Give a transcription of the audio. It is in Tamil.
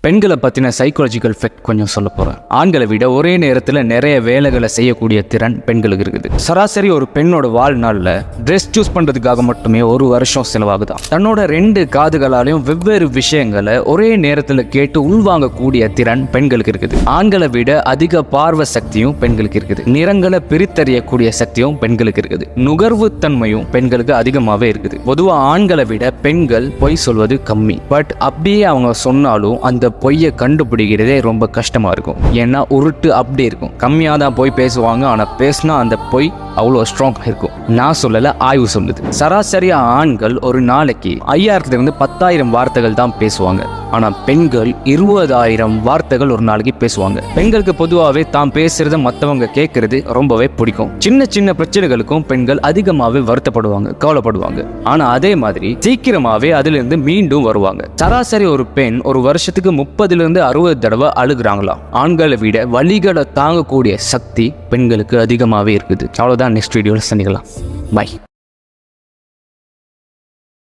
பெண்களை பற்றின சைக்காலஜிக்கல் எஃபெக்ட் கொஞ்சம் சொல்ல போகிறேன். ஆண்களை விட ஒரே நேரத்தில் நிறைய வேலைகளை செய்யக்கூடிய திறன் பெண்களுக்கு இருக்குது. சராசரி ஒரு பெண்ணோட வாழ்நாளில் ட்ரெஸ் சூஸ் பண்ணுறதுக்காக மட்டுமே 1 வருஷம் செலவாகுதான். தன்னோட 2 காதுகளாலையும் வெவ்வேறு விஷயங்களை ஒரே நேரத்தில் கேட்டு உள்வாங்கக்கூடிய திறன் பெண்களுக்கு இருக்குது. ஆண்களை விட அதிக பார்வை சக்தியும் பெண்களுக்கு இருக்குது. நிறங்களை பிரித்தறியக்கூடிய சக்தியும் பெண்களுக்கு இருக்குது. நுகர்வு தன்மையும் பெண்களுக்கு அதிகமாகவே இருக்குது. பொதுவாக ஆண்களை விட பெண்கள் பொய் சொல்வது கம்மி. பட் அப்படியே அவங்க சொன்னாலும் அந்த பொய்யை கண்டுபிடிக்கிறதே ரொம்ப கஷ்டமா இருக்கும். ஏன்னா உருட்டு அப்படி இருக்கும். கம்மியாக தான் போய் பேசுவாங்க, ஆனால் பேசினா அந்த பொய் அவ்வளோ ஸ்ட்ராங்காக இருக்கும். நான் சொல்லலை, ஆய்வு சொல்லுது. சராசரியா ஆண்கள் ஒரு நாளைக்கு 5000 to 10,000 வார்த்தைகள் தான் பேசுவாங்க. ஆனால் பெண்கள் 20,000 வார்த்தைகள் ஒரு நாளைக்கு பேசுவாங்க. பெண்களுக்கு பொதுவாகவே தான் பேசுறத மற்றவங்க கேட்கறது ரொம்பவே பிடிக்கும். சின்ன சின்ன பிரச்சனைகளுக்கும் பெண்கள் அதிகமாகவே வருத்தப்படுவாங்க, கவலைப்படுவாங்க. ஆனால் அதே மாதிரி சீக்கிரமாகவே அதிலிருந்து மீண்டும் வருவாங்க. சராசரி ஒரு பெண் ஒரு வருஷத்துக்கு 30 to 60 தடவை அழுகுறாங்களாம். ஆண்களை விட வலிகளை தாங்கக்கூடிய சக்தி பெண்களுக்கு அதிகமாகவே இருக்குது. அவ்வளோதான். நெக்ஸ்ட் வீடியோவில் சந்திக்கலாம். பை.